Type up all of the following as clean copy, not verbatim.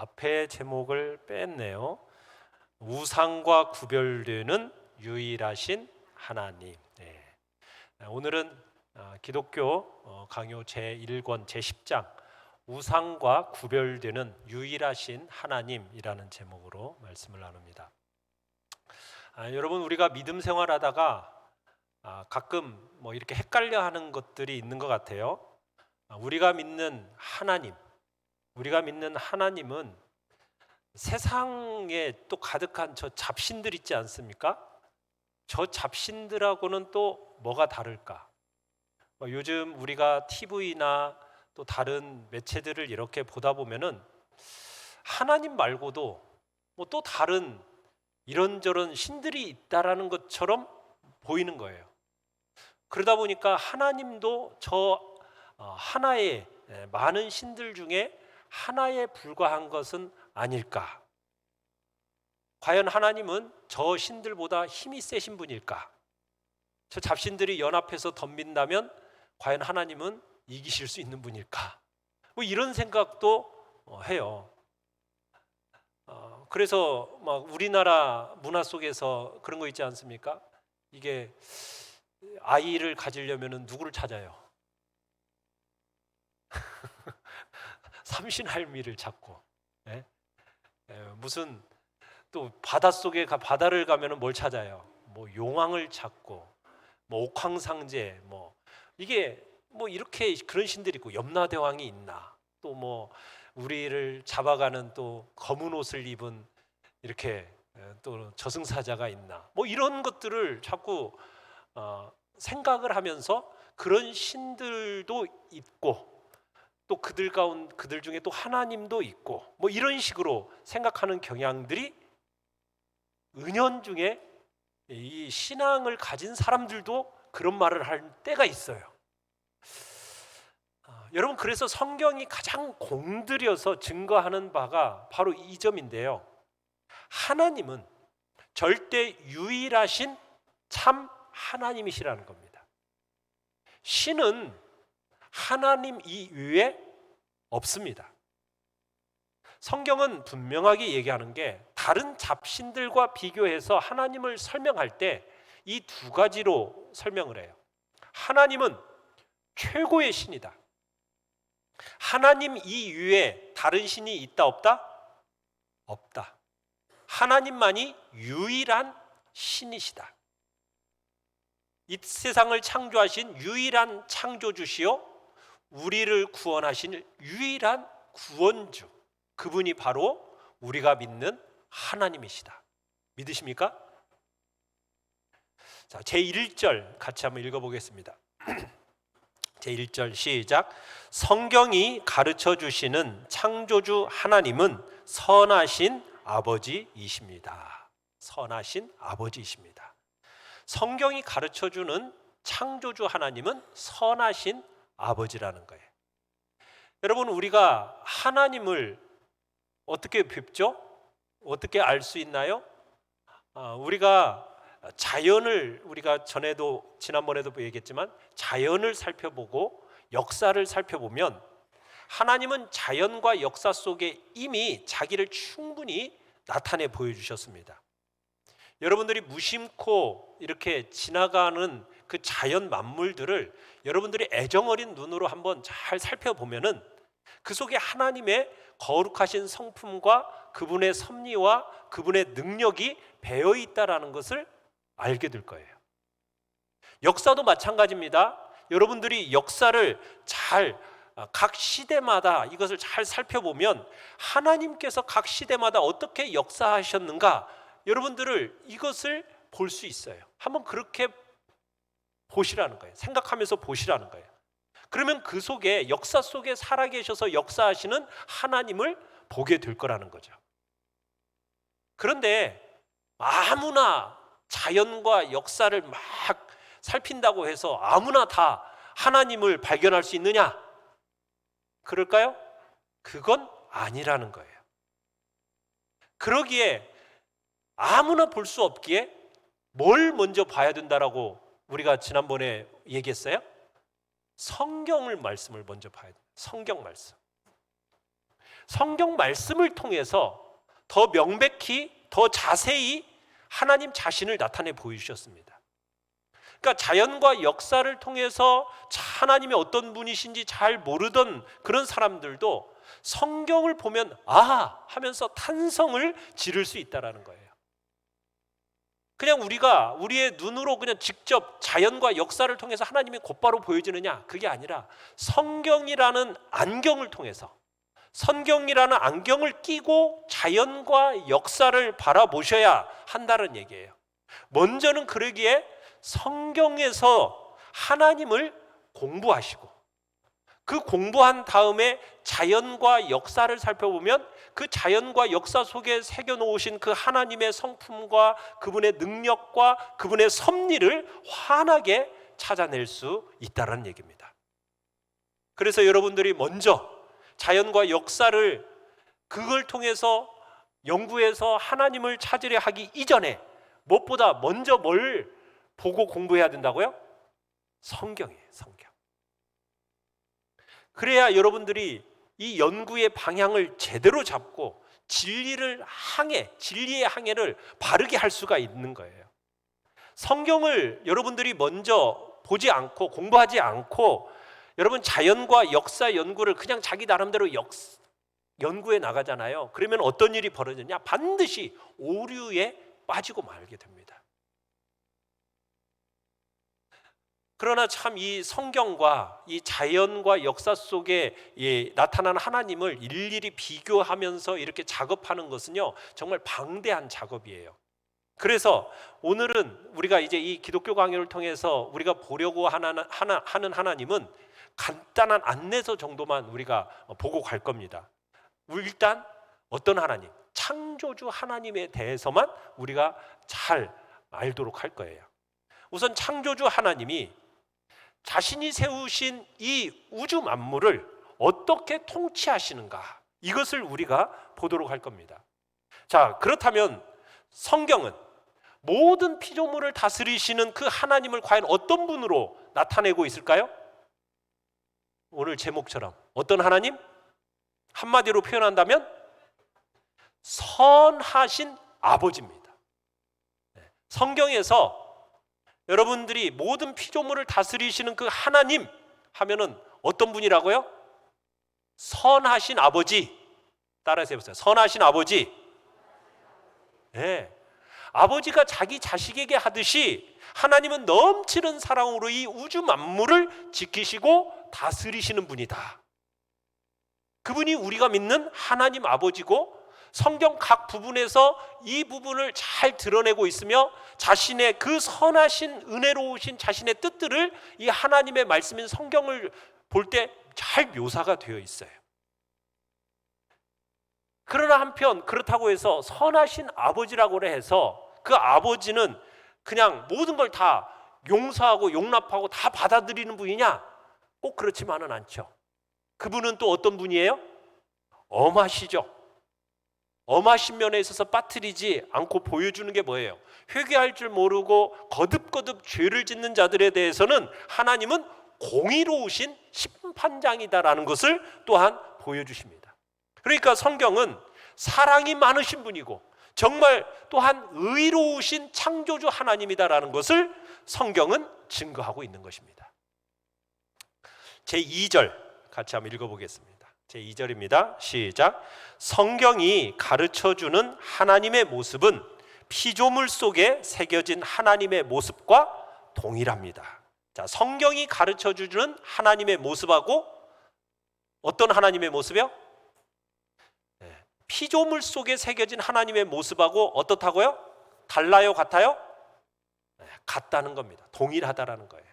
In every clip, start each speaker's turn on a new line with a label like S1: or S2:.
S1: 앞에 제목을 뺐네요. 우상과 구별되는 유일하신 하나님. 네. 오늘은 기독교 강요 제1권 제10장 우상과 구별되는 유일하신 하나님이라는 제목으로 말씀을 나눕니다. 여러분, 우리가 믿음 생활하다가 가끔 이렇게 헷갈려 하는 것들이 있는 것 같아요. 우리가 믿는 하나님은 세상에 또 가득한 저 잡신들 있지 않습니까? 저 잡신들하고는 또 뭐가 다를까? 요즘 우리가 TV나 또 다른 매체들을 이렇게 보다 보면은 하나님 말고도 또 다른 이런저런 신들이 있다라는 것처럼 보이는 거예요. 그러다 보니까 하나님도 저 하나의 많은 신들 중에 하나에 불과한 것은 아닐까? 과연 하나님은 저 신들보다 힘이 세신 분일까? 저 잡신들이 연합해서 덤빈다면 과연 하나님은 이기실 수 있는 분일까? 이런 생각도 해요. 그래서 우리나라 문화 속에서 그런 거 있지 않습니까? 이게 아이를 가지려면 누구를 찾아요? 삼신할미를 찾고, 무슨 또 바다를 가면은 뭘 찾아요? 용왕을 찾고, 옥황상제, 이게 이렇게 그런 신들이 있고, 염라대왕이 있나? 또 우리를 잡아가는 또 검은 옷을 입은 이렇게 또 저승사자가 있나? 이런 것들을 자꾸 생각을 하면서 그런 신들도 있고, 또 그들 중에 또 하나님도 있고, 이런 식으로 생각하는 경향들이 은연중에 이 신앙을 가진 사람들도 그런 말을 할 때가 있어요. 여러분, 그래서 성경이 가장 공들여서 증거하는 바가 바로 이 점인데요. 하나님은 절대 유일하신 참 하나님이시라는 겁니다. 신은 하나님 이외에 없습니다. 성경은 분명하게 얘기하는 게 다른 잡신들과 비교해서 하나님을 설명할 때 이 두 가지로 설명을 해요. 하나님은 최고의 신이다. 하나님 이외에 다른 신이 있다 없다? 없다. 하나님만이 유일한 신이시다. 이 세상을 창조하신 유일한 창조주시요 우리를 구원하신 유일한 구원주, 그분이 바로 우리가 믿는 하나님이시다. 믿으십니까? 자, 제1절 같이 한번 읽어보겠습니다. 제1절 시작. 성경이 가르쳐 주시는 창조주 하나님은 선하신 아버지이십니다. 선하신 아버지이십니다. 성경이 가르쳐 주는 창조주 하나님은 선하신 아버지라는 거예요. 여러분, 우리가 하나님을 어떻게 뵙죠? 어떻게 알 수 있나요? 우리가 우리가 지난번에도 얘기했지만 자연을 살펴보고 역사를 살펴보면 하나님은 자연과 역사 속에 이미 자기를 충분히 나타내 보여주셨습니다. 여러분들이 무심코 이렇게 지나가는 그 자연 만물들을 여러분들이 애정어린 눈으로 한번 잘 살펴보면은 그 속에 하나님의 거룩하신 성품과 그분의 섭리와 그분의 능력이 배어 있다라는 것을 알게 될 거예요. 역사도 마찬가지입니다. 여러분들이 역사를 각 시대마다 이것을 잘 살펴보면 하나님께서 각 시대마다 어떻게 역사하셨는가, 여러분들을 이것을 볼 수 있어요. 한번 그렇게 보시라는 거예요. 생각하면서 보시라는 거예요. 그러면 그 속에 역사 속에 살아계셔서 역사하시는 하나님을 보게 될 거라는 거죠. 그런데 아무나 자연과 역사를 막 살핀다고 해서 아무나 다 하나님을 발견할 수 있느냐? 그럴까요? 그건 아니라는 거예요. 그러기에 아무나 볼 수 없기에 뭘 먼저 봐야 된다라고 우리가 지난번에 얘기했어요? 성경을 말씀을 먼저 봐야 돼요. 성경 말씀. 성경 말씀을 통해서 더 명백히, 더 자세히 하나님 자신을 나타내 보여주셨습니다. 그러니까 자연과 역사를 통해서 하나님이 어떤 분이신지 잘 모르던 그런 사람들도 성경을 보면 아 하면서 탄성을 지를 수 있다는 거예요. 그냥 우리가 우리의 눈으로 그냥 직접 자연과 역사를 통해서 하나님이 곧바로 보여지느냐, 그게 아니라 성경이라는 안경을 통해서, 성경이라는 안경을 끼고 자연과 역사를 바라보셔야 한다는 얘기예요. 먼저는 그러기에 성경에서 하나님을 공부하시고, 그 공부한 다음에 자연과 역사를 살펴보면 그 자연과 역사 속에 새겨놓으신 그 하나님의 성품과 그분의 능력과 그분의 섭리를 환하게 찾아낼 수 있다는 얘기입니다. 그래서 여러분들이 먼저 자연과 역사를 그걸 통해서 연구해서 하나님을 찾으려 하기 이전에 무엇보다 먼저 뭘 보고 공부해야 된다고요? 성경이에요. 성경. 그래야 여러분들이 이 연구의 방향을 제대로 잡고 진리의 항해를 바르게 할 수가 있는 거예요. 성경을 여러분들이 먼저 보지 않고 공부하지 않고 여러분 자연과 역사 연구를 그냥 자기 나름대로 연구해 나가잖아요. 그러면 어떤 일이 벌어지냐? 반드시 오류에 빠지고 말게 됩니다. 그러나 참 이 성경과 이 자연과 역사 속에 나타난 하나님을 일일이 비교하면서 이렇게 작업하는 것은요, 정말 방대한 작업이에요. 그래서 오늘은 우리가 이제 이 기독교 강요를 통해서 우리가 보려고 하는 하나님은 간단한 안내서 정도만 우리가 보고 갈 겁니다. 일단 어떤 하나님? 창조주 하나님에 대해서만 우리가 잘 알도록 할 거예요. 우선 창조주 하나님이 자신이 세우신 이 우주 만물을 어떻게 통치하시는가, 이것을 우리가 보도록 할 겁니다. 자, 그렇다면 성경은 모든 피조물을 다스리시는 그 하나님을 과연 어떤 분으로 나타내고 있을까요? 오늘 제목처럼 어떤 하나님? 한마디로 표현한다면 선하신 아버지입니다. 성경에서 여러분들이 모든 피조물을 다스리시는 그 하나님 하면은 어떤 분이라고요? 선하신 아버지. 따라서 해보세요. 선하신 아버지. 네. 아버지가 자기 자식에게 하듯이 하나님은 넘치는 사랑으로 이 우주 만물을 지키시고 다스리시는 분이다. 그분이 우리가 믿는 하나님 아버지고, 성경 각 부분에서 이 부분을 잘 드러내고 있으며 자신의 그 선하신 은혜로우신 자신의 뜻들을 이 하나님의 말씀인 성경을 볼 때 잘 묘사가 되어 있어요. 그러나 한편 그렇다고 해서 선하신 아버지라고 해서 그 아버지는 그냥 모든 걸 다 용서하고 용납하고 다 받아들이는 분이냐? 꼭 그렇지만은 않죠. 그분은 또 어떤 분이에요? 엄하시죠. 엄하신 면에 있어서 빠뜨리지 않고 보여주는 게 뭐예요? 회개할 줄 모르고 거듭거듭 죄를 짓는 자들에 대해서는 하나님은 공의로우신 심판장이다라는 것을 또한 보여주십니다. 그러니까 성경은 사랑이 많으신 분이고 정말 또한 의로우신 창조주 하나님이다라는 것을 성경은 증거하고 있는 것입니다. 제2절 같이 한번 읽어보겠습니다. 제2절입니다. 시작. 성경이 가르쳐주는 하나님의 모습은 피조물 속에 새겨진 하나님의 모습과 동일합니다. 자, 성경이 가르쳐주는 하나님의 모습하고 어떤 하나님의 모습이요? 피조물 속에 새겨진 하나님의 모습하고 어떻다고요? 달라요? 같아요? 같다는 겁니다. 동일하다라는 거예요.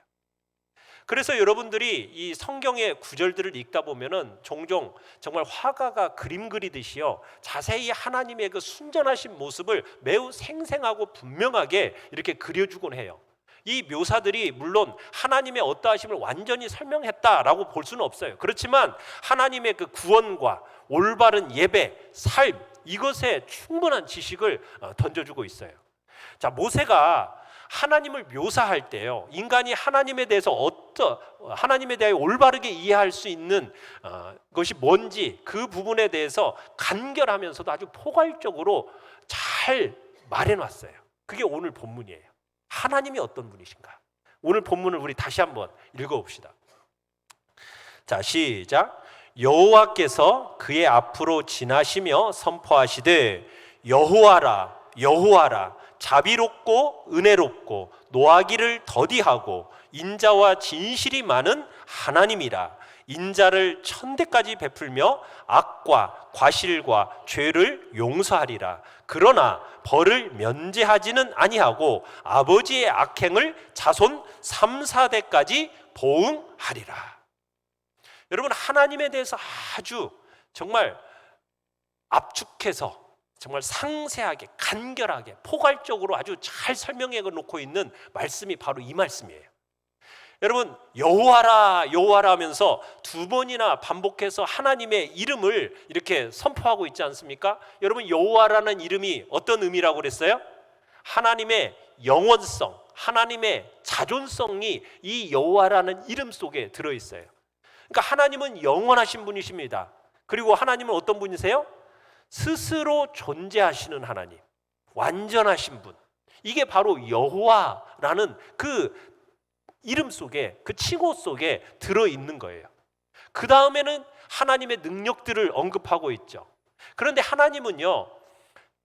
S1: 그래서 여러분들이 이 성경의 구절들을 읽다 보면은 종종 정말 화가가 그림 그리듯이요, 자세히 하나님의 그 순전하신 모습을 매우 생생하고 분명하게 이렇게 그려주곤 해요. 이 묘사들이 물론 하나님의 어떠하심을 완전히 설명했다라고 볼 수는 없어요. 그렇지만 하나님의 그 구원과 올바른 예배, 삶, 이것에 충분한 지식을 던져주고 있어요. 자, 모세가 하나님을 묘사할 때요, 인간이 하나님에 대해서 하나님에 대해 올바르게 이해할 수 있는 것이 뭔지 그 부분에 대해서 간결하면서도 아주 포괄적으로 잘 말해놨어요. 그게 오늘 본문이에요. 하나님이 어떤 분이신가? 오늘 본문을 우리 다시 한번 읽어봅시다. 자, 시작. 여호와께서 그의 앞으로 지나시며 선포하시되 여호와라 여호와라 자비롭고 은혜롭고 노하기를 더디하고 인자와 진실이 많은 하나님이라. 인자를 천대까지 베풀며 악과 과실과 죄를 용서하리라. 그러나 벌을 면제하지는 아니하고 아버지의 악행을 자손 3, 4대까지 보응하리라. 여러분, 하나님에 대해서 아주 정말 압축해서 정말 상세하게 간결하게 포괄적으로 아주 잘 설명해 놓고 있는 말씀이 바로 이 말씀이에요. 여러분, 여호와라 여호와라 하면서 두 번이나 반복해서 하나님의 이름을 이렇게 선포하고 있지 않습니까? 여러분, 여호와라는 이름이 어떤 의미라고 그랬어요? 하나님의 영원성, 하나님의 자존성이 이 여호와라는 이름 속에 들어있어요. 그러니까 하나님은 영원하신 분이십니다. 그리고 하나님은 어떤 분이세요? 스스로 존재하시는 하나님, 완전하신 분. 이게 바로 여호와라는 그 이름 속에, 그 칭호 속에 들어있는 거예요. 그 다음에는 하나님의 능력들을 언급하고 있죠. 그런데 하나님은요,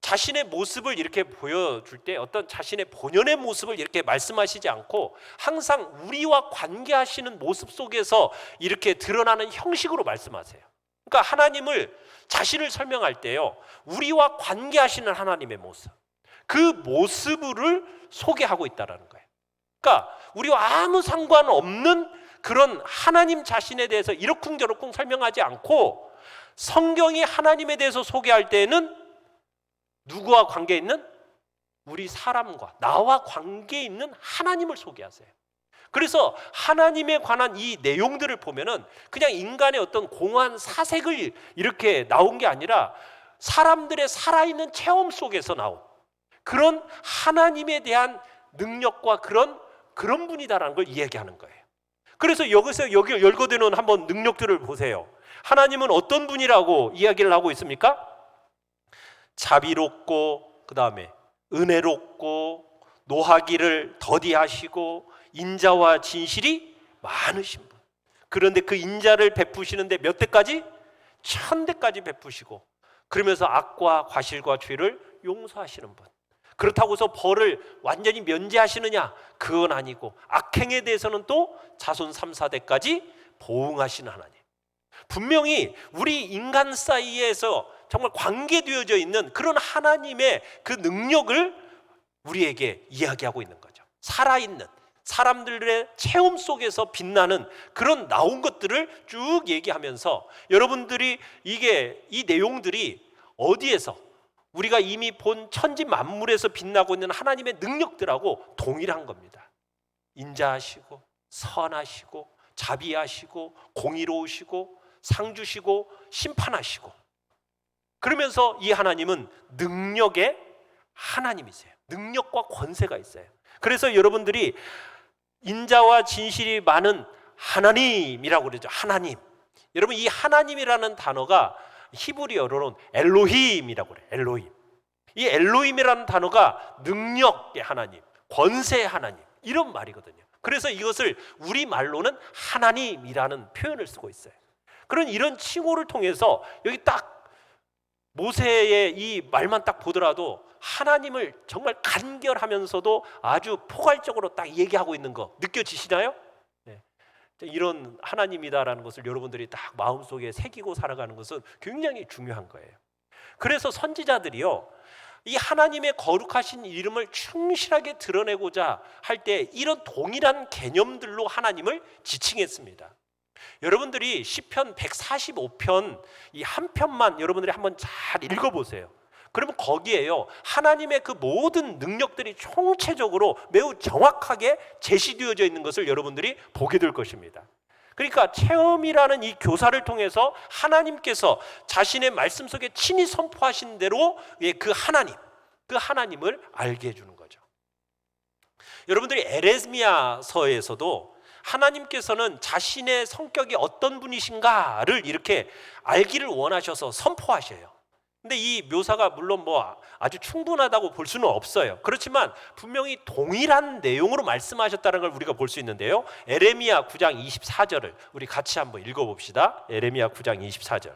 S1: 자신의 모습을 이렇게 보여줄 때 어떤 자신의 본연의 모습을 이렇게 말씀하시지 않고 항상 우리와 관계하시는 모습 속에서 이렇게 드러나는 형식으로 말씀하세요. 그러니까 하나님을, 자신을 설명할 때요, 우리와 관계하시는 하나님의 모습, 그 모습을 소개하고 있다는 거예요. 그러니까 우리와 아무 상관없는 그런 하나님 자신에 대해서 이러쿵저러쿵 설명하지 않고 성경이 하나님에 대해서 소개할 때에는 누구와 관계 있는? 우리 사람과, 나와 관계 있는 하나님을 소개하세요. 그래서 하나님에 관한 이 내용들을 보면은 그냥 인간의 어떤 공허한 사색을 이렇게 나온 게 아니라 사람들의 살아있는 체험 속에서 나온 그런 하나님에 대한 능력과 그런 분이다라는 걸 이야기하는 거예요. 그래서 여기서 여기 열거되는 한번 능력들을 보세요. 하나님은 어떤 분이라고 이야기를 하고 있습니까? 자비롭고, 그 다음에 은혜롭고, 노하기를 더디하시고, 인자와 진실이 많으신 분. 그런데 그 인자를 베푸시는데 몇 대까지? 1000대까지 베푸시고, 그러면서 악과 과실과 죄를 용서하시는 분. 그렇다고 해서 벌을 완전히 면제하시느냐? 그건 아니고 악행에 대해서는 또 자손 3, 4대까지 보응하시는 하나님. 분명히 우리 인간 사이에서 정말 관계되어져 있는 그런 하나님의 그 능력을 우리에게 이야기하고 있는 거죠. 살아있는 사람들의 체험 속에서 빛나는 그런 나온 것들을 쭉 얘기하면서 여러분들이 이 내용들이 어디에서 우리가 이미 본 천지 만물에서 빛나고 있는 하나님의 능력들하고 동일한 겁니다. 인자하시고 선하시고 자비하시고 공의로우시고 상 주시고 심판하시고, 그러면서 이 하나님은 능력의 하나님이세요. 능력과 권세가 있어요. 그래서 여러분들이 인자와 진실이 많은 하나님이라고 그러죠. 하나님. 여러분, 이 하나님이라는 단어가 히브리어로는 엘로힘이라고 그래요. 엘로힘. 이 엘로힘이라는 단어가 능력의 하나님, 권세의 하나님, 이런 말이거든요. 그래서 이것을 우리말로는 하나님이라는 표현을 쓰고 있어요. 그런 이런 칭호를 통해서 여기 딱 모세의 이 말만 딱 보더라도 하나님을 정말 간결하면서도 아주 포괄적으로 딱 얘기하고 있는 거 느껴지시나요? 네. 이런 하나님이다라는 것을 여러분들이 딱 마음속에 새기고 살아가는 것은 굉장히 중요한 거예요. 그래서 선지자들이요, 이 하나님의 거룩하신 이름을 충실하게 드러내고자 할 때 이런 동일한 개념들로 하나님을 지칭했습니다. 여러분들이 시편 145편 이 한 편만 여러분들이 한번 잘 읽어보세요. 그러면 거기에요, 하나님의 그 모든 능력들이 총체적으로 매우 정확하게 제시되어져 있는 것을 여러분들이 보게 될 것입니다. 그러니까 체험이라는 이 교사를 통해서 하나님께서 자신의 말씀 속에 친히 선포하신 대로 그 하나님을 알게 해주는 거죠. 여러분들이 에레미야서에서도 하나님께서는 자신의 성격이 어떤 분이신가를 이렇게 알기를 원하셔서 선포하셔요. 근데 이 묘사가 물론 뭐 아주 충분하다고 볼 수는 없어요. 그렇지만 분명히 동일한 내용으로 말씀하셨다는 걸 우리가 볼 수 있는데요. 에레미야 9장 24절을 우리 같이 한번 읽어봅시다. 에레미야 9장 24절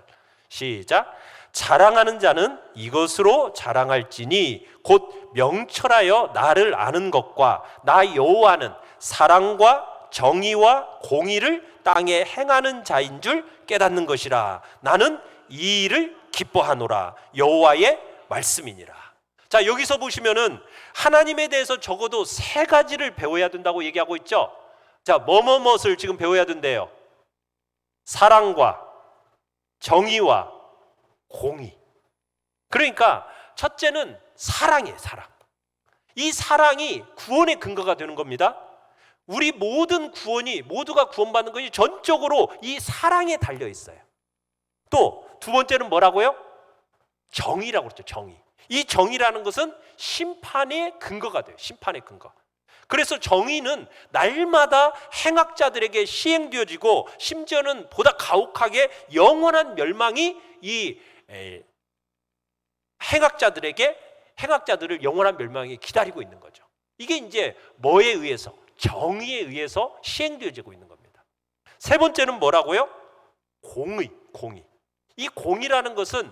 S1: 시작. 자랑하는 자는 이것으로 자랑할지니 곧 명철하여 나를 아는 것과 나 여호와는 사랑과 정의와 공의를 땅에 행하는 자인 줄 깨닫는 것이라. 나는 이 일을 기뻐하노라. 여호와의 말씀이니라. 자, 여기서 보시면은 하나님에 대해서 적어도 세 가지를 배워야 된다고 얘기하고 있죠. 자, 뭐뭐뭇을 지금 배워야 된대요. 사랑과 정의와 공의. 그러니까 첫째는 사랑이에요. 사랑. 이 사랑이 구원의 근거가 되는 겁니다. 우리 모든 구원이, 모두가 구원받는 것이 전적으로 이 사랑에 달려 있어요. 또 두 번째는 뭐라고요? 정의라고 그랬죠. 정의. 이 정의라는 것은 심판의 근거가 돼요. 심판의 근거. 그래서 정의는 날마다 행악자들에게 시행되어지고 심지어는 보다 가혹하게 영원한 멸망이 이 행악자들을 영원한 멸망이 기다리고 있는 거죠. 이게 이제 뭐에 의해서? 정의에 의해서 시행되어지고 있는 겁니다. 세 번째는 뭐라고요? 공의. 이 공의라는 것은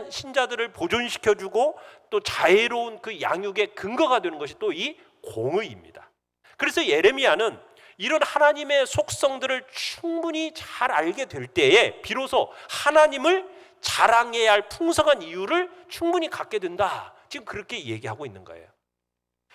S1: 신자들을 보존시켜주고 또 자애로운 그 양육의 근거가 되는 것이 또 이 공의입니다. 그래서 예레미야는 이런 하나님의 속성들을 충분히 잘 알게 될 때에 비로소 하나님을 자랑해야 할 풍성한 이유를 충분히 갖게 된다. 지금 그렇게 얘기하고 있는 거예요.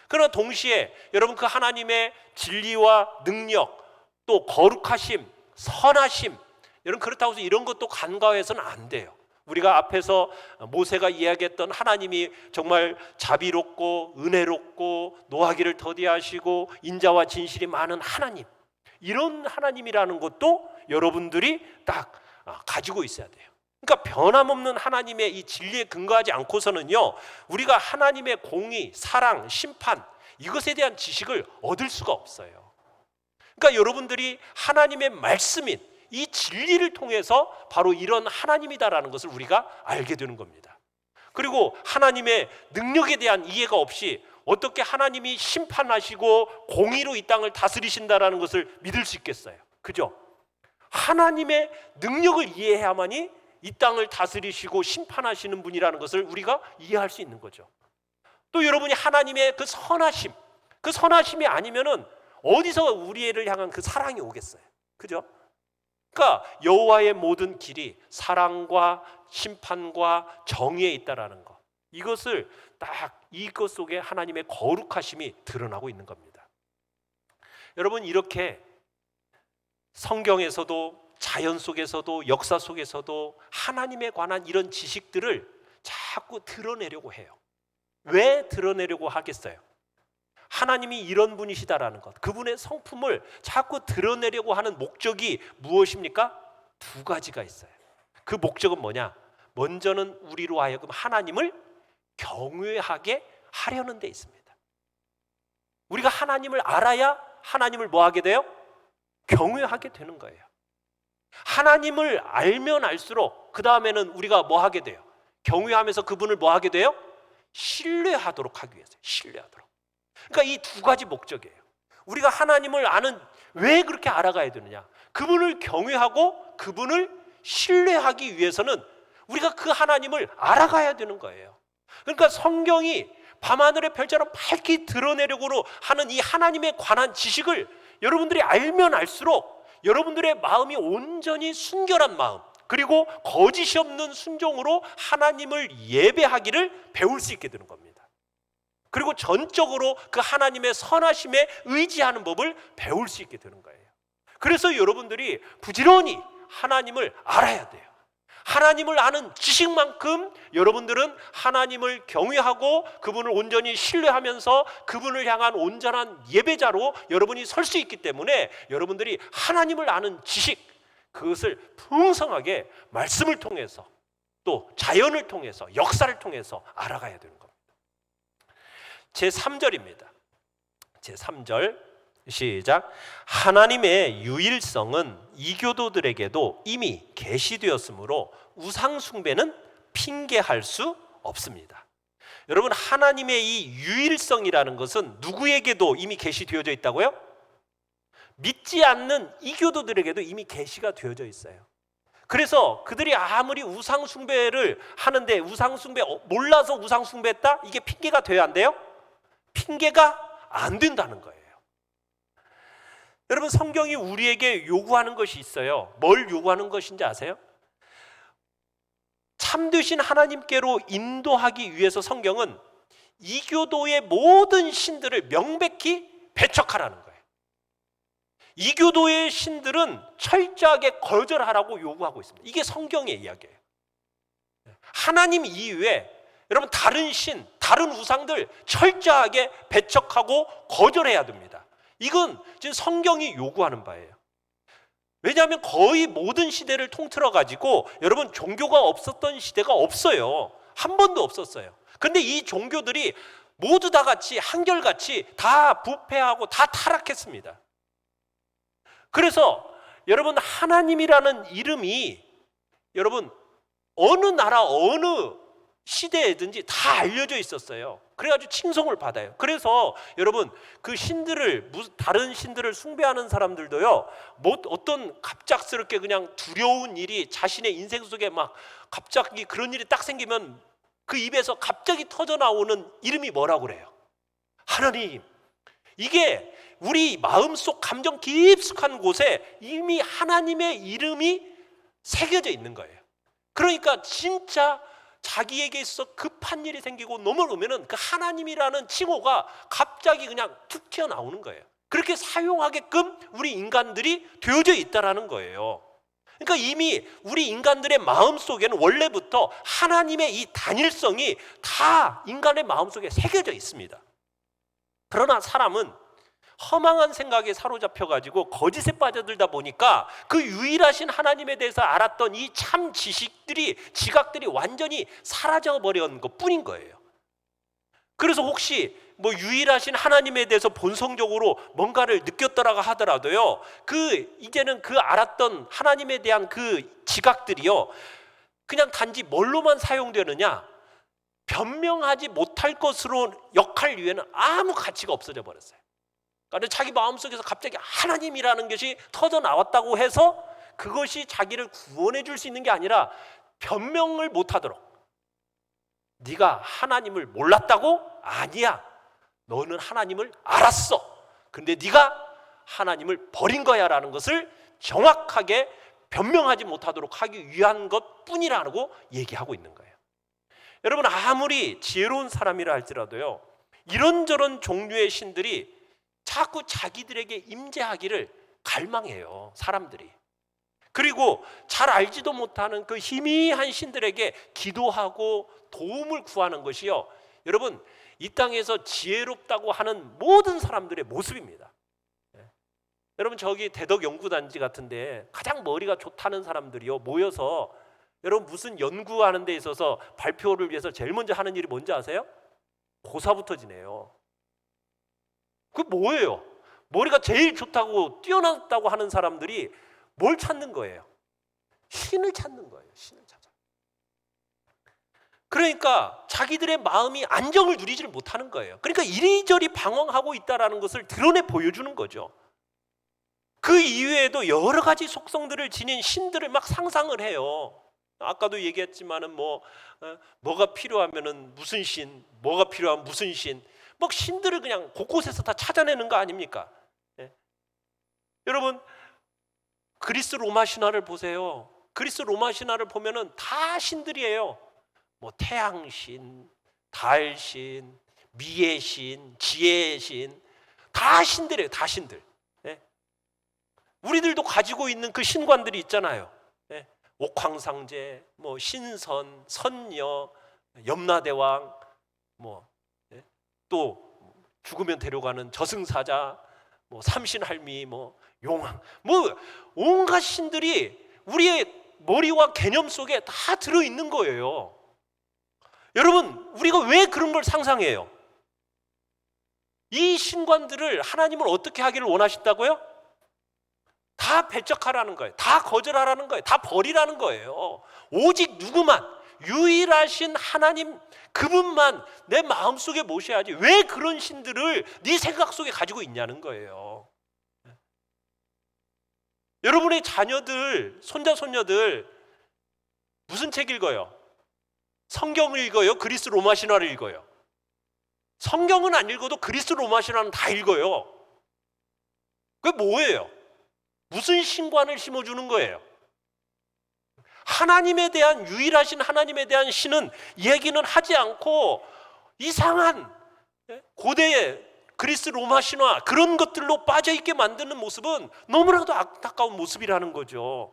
S1: 그러나 동시에 여러분 그 하나님의 진리와 능력, 또 거룩하심, 선하심, 여러분 그렇다고 해서 이런 것도 간과해서는 안 돼요. 우리가 앞에서 모세가 이야기했던 하나님이 정말 자비롭고 은혜롭고 노하기를 더디하시고 인자와 진실이 많은 하나님, 이런 하나님이라는 것도 여러분들이 딱 가지고 있어야 돼요. 그러니까 변함없는 하나님의 이 진리에 근거하지 않고서는요, 우리가 하나님의 공의, 사랑, 심판 이것에 대한 지식을 얻을 수가 없어요. 그러니까 여러분들이 하나님의 말씀인 이 진리를 통해서 바로 이런 하나님이다라는 것을 우리가 알게 되는 겁니다. 그리고 하나님의 능력에 대한 이해가 없이 어떻게 하나님이 심판하시고 공의로 이 땅을 다스리신다라는 것을 믿을 수 있겠어요? 그죠? 하나님의 능력을 이해해야만이 이 땅을 다스리시고 심판하시는 분이라는 것을 우리가 이해할 수 있는 거죠. 또 여러분이 하나님의 그 선하심이 아니면은 어디서 우리를 향한 그 사랑이 오겠어요? 그죠? 그러니까 여호와의 모든 길이 사랑과 심판과 정의에 있다라는 것, 이것을 딱 이것 속에 하나님의 거룩하심이 드러나고 있는 겁니다. 여러분 이렇게 성경에서도 자연 속에서도 역사 속에서도 하나님에 관한 이런 지식들을 자꾸 드러내려고 해요. 왜 드러내려고 하겠어요? 하나님이 이런 분이시다라는 것, 그분의 성품을 자꾸 드러내려고 하는 목적이 무엇입니까? 두 가지가 있어요. 그 목적은 뭐냐? 먼저는 우리로 하여금 하나님을 경외하게 하려는 데 있습니다. 우리가 하나님을 알아야 하나님을 뭐 하게 돼요? 경외하게 되는 거예요. 하나님을 알면 알수록 그 다음에는 우리가 뭐 하게 돼요? 경외하면서 그분을 뭐 하게 돼요? 신뢰하도록 하기 위해서. 신뢰하도록. 그러니까 이 두 가지 목적이에요. 우리가 하나님을 왜 그렇게 알아가야 되느냐? 그분을 경외하고 그분을 신뢰하기 위해서는 우리가 그 하나님을 알아가야 되는 거예요. 그러니까 성경이 밤하늘의 별처럼 밝게 드러내려고 하는 이 하나님에 관한 지식을 여러분들이 알면 알수록 여러분들의 마음이 온전히 순결한 마음, 그리고 거짓이 없는 순종으로 하나님을 예배하기를 배울 수 있게 되는 겁니다. 그리고 전적으로 그 하나님의 선하심에 의지하는 법을 배울 수 있게 되는 거예요. 그래서 여러분들이 부지런히 하나님을 알아야 돼요. 하나님을 아는 지식만큼 여러분들은 하나님을 경외하고 그분을 온전히 신뢰하면서 그분을 향한 온전한 예배자로 여러분이 설 수 있기 때문에 여러분들이 하나님을 아는 지식, 그것을 풍성하게 말씀을 통해서 또 자연을 통해서 역사를 통해서 알아가야 되는 겁니다. 제3절입니다. 제3절 시작. 하나님의 유일성은 이교도들에게도 이미 계시되었으므로 우상 숭배는 핑계할 수 없습니다. 여러분, 하나님의 이 유일성이라는 것은 누구에게도 이미 계시되어져 있다고요? 믿지 않는 이교도들에게도 이미 계시가 되어져 있어요. 그래서 그들이 아무리 우상 숭배를 하는데 우상 숭배 몰라서 우상 숭배했다? 이게 핑계가 돼야 안 돼요? 핑계가 안 된다는 거예요. 여러분, 성경이 우리에게 요구하는 것이 있어요. 뭘 요구하는 것인지 아세요? 참되신 하나님께로 인도하기 위해서 성경은 이교도의 모든 신들을 명백히 배척하라는 거예요. 이교도의 신들은 철저하게 거절하라고 요구하고 있습니다. 이게 성경의 이야기예요. 하나님 이외에 여러분 다른 신, 다른 우상들 철저하게 배척하고 거절해야 됩니다. 이건 지금 성경이 요구하는 바예요. 왜냐하면 거의 모든 시대를 통틀어 가지고 여러분 종교가 없었던 시대가 없어요. 한 번도 없었어요. 그런데 이 종교들이 모두 다 같이 한결같이 다 부패하고 다 타락했습니다. 그래서 여러분 하나님이라는 이름이 여러분 어느 나라 어느 시대에든지 다 알려져 있었어요. 그래가지고 칭송을 받아요. 그래서 여러분 그 신들을 다른 신들을 숭배하는 사람들도요, 뭐 어떤 갑작스럽게 그냥 두려운 일이 자신의 인생 속에 막 갑자기 그런 일이 딱 생기면 그 입에서 갑자기 터져 나오는 이름이 뭐라고 그래요? 하나님. 이게 우리 마음속 감정 깊숙한 곳에 이미 하나님의 이름이 새겨져 있는 거예요. 그러니까 진짜 자기에게 있어 급한 일이 생기고 넘어오면은 그 하나님이라는 칭호가 갑자기 그냥 툭 튀어나오는 거예요. 그렇게 사용하게끔 우리 인간들이 되어져 있다라는 거예요. 그러니까 이미 우리 인간들의 마음속에는 원래부터 하나님의 이 단일성이 다 인간의 마음속에 새겨져 있습니다. 그러나 사람은 허망한 생각에 사로잡혀가지고 거짓에 빠져들다 보니까 그 유일하신 하나님에 대해서 알았던 이 참 지식들이, 지각들이 완전히 사라져버린 것 뿐인 거예요. 그래서 혹시 뭐 유일하신 하나님에 대해서 본성적으로 뭔가를 느꼈더라고 하더라도요, 이제는 그 알았던 하나님에 대한 그 지각들이요, 그냥 단지 뭘로만 사용되느냐? 변명하지 못할 것으로 역할 위에는 아무 가치가 없어져 버렸어요. 그러니까 자기 마음속에서 갑자기 하나님이라는 것이 터져 나왔다고 해서 그것이 자기를 구원해 줄 수 있는 게 아니라 변명을 못하도록, 네가 하나님을 몰랐다고? 아니야, 너는 하나님을 알았어. 근데 네가 하나님을 버린 거야 라는 것을 정확하게 변명하지 못하도록 하기 위한 것뿐이라고 얘기하고 있는 거예요. 여러분, 아무리 지혜로운 사람이라 할지라도요, 이런저런 종류의 신들이 자꾸 자기들에게 임재하기를 갈망해요, 사람들이. 그리고 잘 알지도 못하는 그 희미한 신들에게 기도하고 도움을 구하는 것이요, 여러분 이 땅에서 지혜롭다고 하는 모든 사람들의 모습입니다. 여러분 저기 대덕연구단지 같은데 가장 머리가 좋다는 사람들이요 모여서 여러분 무슨 연구하는 데 있어서 발표를 위해서 제일 먼저 하는 일이 뭔지 아세요? 고사부터 지내요. 그게 뭐예요? 머리가 제일 좋다고 뛰어났다고 하는 사람들이 뭘 찾는 거예요? 신을 찾는 거예요. 신을 찾아. 그러니까 자기들의 마음이 안정을 누리지를 못하는 거예요. 그러니까 이리저리 방황하고 있다는 것을 드러내 보여주는 거죠. 그 이외에도 여러 가지 속성들을 지닌 신들을 막 상상을 해요. 아까도 얘기했지만은 뭐가 필요하면은 무슨 신, 뭐가 필요하면 무슨 신, 뭐 신들을 그냥 곳곳에서 다 찾아내는 거 아닙니까? 예. 여러분 그리스 로마 신화를 보세요. 그리스 로마 신화를 보면은 다 신들이에요. 뭐 태양신, 달신, 미의 신, 지혜의 신, 다 신들이에요. 다 신들. 예. 우리들도 가지고 있는 그 신관들이 있잖아요. 예. 옥황상제, 뭐 신선, 선녀, 염라대왕, 또 죽으면 데려가는 저승사자, 삼신할미, 용왕, 온갖 신들이 우리의 머리와 개념 속에 다 들어있는 거예요. 여러분 우리가 왜 그런 걸 상상해요? 이 신관들을 하나님은 어떻게 하기를 원하신다고요? 다 배척하라는 거예요. 다 거절하라는 거예요. 다 버리라는 거예요. 오직 누구만, 유일하신 하나님 그분만 내 마음속에 모셔야지. 왜 그런 신들을 네 생각 속에 가지고 있냐는 거예요. 여러분의 자녀들, 손자 손녀들 무슨 책 읽어요? 성경을 읽어요? 그리스 로마 신화를 읽어요? 성경은 안 읽어도 그리스 로마 신화는 다 읽어요. 그게 뭐예요? 무슨 신관을 심어주는 거예요? 하나님에 대한, 유일하신 하나님에 대한 신은 얘기는 하지 않고 이상한 고대의 그리스 로마 신화 그런 것들로 빠져있게 만드는 모습은 너무나도 안타까운 모습이라는 거죠.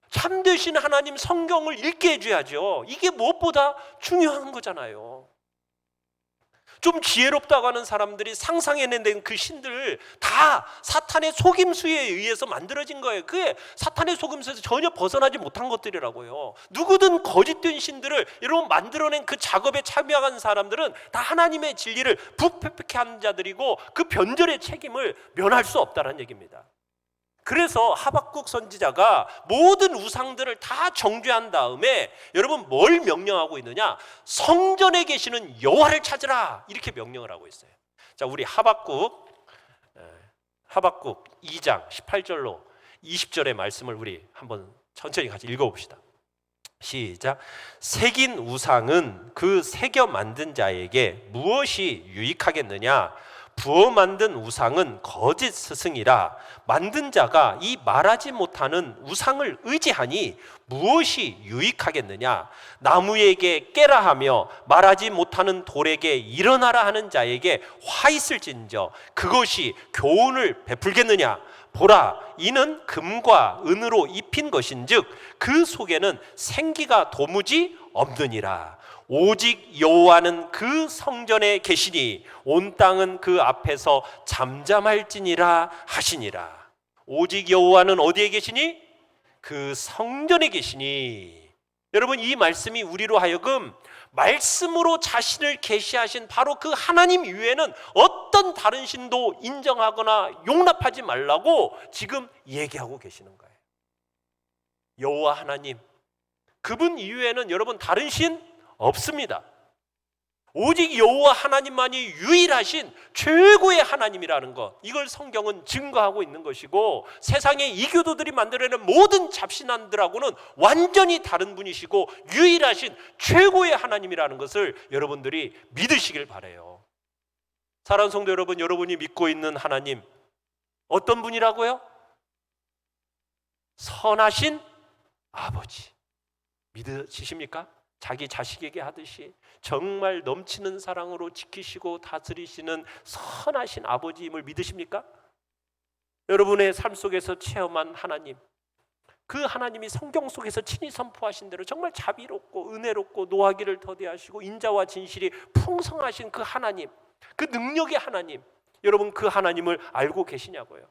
S1: 참되신 하나님 성경을 읽게 해줘야죠. 이게 무엇보다 중요한 거잖아요. 좀 지혜롭다고 하는 사람들이 상상해낸 그 신들 다 사탄의 속임수에 의해서 만들어진 거예요. 그게 사탄의 속임수에서 전혀 벗어나지 못한 것들이라고요. 누구든 거짓된 신들을 여러분 만들어낸 그 작업에 참여한 사람들은 다 하나님의 진리를 부패케 한 자들이고 그 변절의 책임을 면할 수 없다는 얘기입니다. 그래서 하박국 선지자가 모든 우상들을 다 정죄한 다음에 여러분 뭘 명령하고 있느냐? 성전에 계시는 여호와를 찾으라 이렇게 명령을 하고 있어요. 자, 우리 하박국 2장 18절로 20절의 말씀을 우리 한번 천천히 같이 읽어봅시다. 시작. 새긴 우상은 그 새겨 만든 자에게 무엇이 유익하겠느냐? 부어 만든 우상은 거짓 스승이라. 만든 자가 이 말하지 못하는 우상을 의지하니 무엇이 유익하겠느냐? 나무에게 깨라 하며 말하지 못하는 돌에게 일어나라 하는 자에게 화 있을진저 그것이 교훈을 베풀겠느냐? 보라, 이는 금과 은으로 입힌 것인즉 그 속에는 생기가 도무지 없느니라. 오직 여호와는 그 성전에 계시니 온 땅은 그 앞에서 잠잠할지니라 하시니라. 오직 여호와는 어디에 계시니? 그 성전에 계시니. 여러분, 이 말씀이 우리로 하여금 말씀으로 자신을 계시하신 바로 그 하나님 이외에는 어떤 다른 신도 인정하거나 용납하지 말라고 지금 얘기하고 계시는 거예요. 여호와 하나님, 그분 이외에는 여러분 다른 신 없습니다. 오직 여호와 하나님만이 유일하신 최고의 하나님이라는 것, 이걸 성경은 증거하고 있는 것이고 세상의 이교도들이 만들어낸 모든 잡신한들하고는 완전히 다른 분이시고 유일하신 최고의 하나님이라는 것을 여러분들이 믿으시길 바라요. 사랑하는 성도 여러분, 여러분이 믿고 있는 하나님 어떤 분이라고요? 선하신 아버지. 믿으십니까? 자기 자식에게 하듯이 정말 넘치는 사랑으로 지키시고 다스리시는 선하신 아버지임을 믿으십니까? 여러분의 삶 속에서 체험한 하나님, 그 하나님이 성경 속에서 친히 선포하신 대로 정말 자비롭고 은혜롭고 노하기를 더디하시고 인자와 진실이 풍성하신 그 하나님, 그 능력의 하나님, 여러분 그 하나님을 알고 계시냐고요?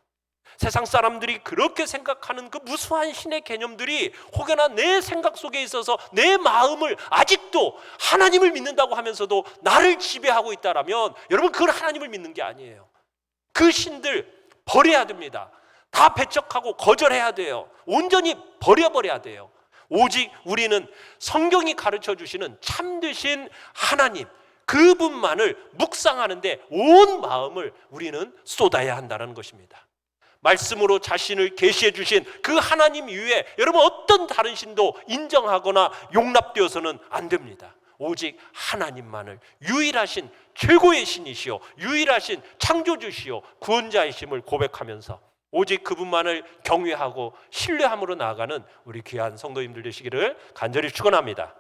S1: 세상 사람들이 그렇게 생각하는 그 무수한 신의 개념들이 혹여나 내 생각 속에 있어서 내 마음을 아직도 하나님을 믿는다고 하면서도 나를 지배하고 있다라면 여러분 그걸 하나님을 믿는 게 아니에요. 그 신들 버려야 됩니다. 다 배척하고 거절해야 돼요. 온전히 버려버려야 돼요. 오직 우리는 성경이 가르쳐 주시는 참되신 하나님, 그분만을 묵상하는데 온 마음을 우리는 쏟아야 한다는 것입니다. 말씀으로 자신을 계시해 주신 그 하나님 이외에 여러분 어떤 다른 신도 인정하거나 용납되어서는 안 됩니다. 오직 하나님만을 유일하신 최고의 신이시오, 유일하신 창조주시오, 구원자이심을 고백하면서 오직 그분만을 경외하고 신뢰함으로 나아가는 우리 귀한 성도님들 되시기를 간절히 축원합니다.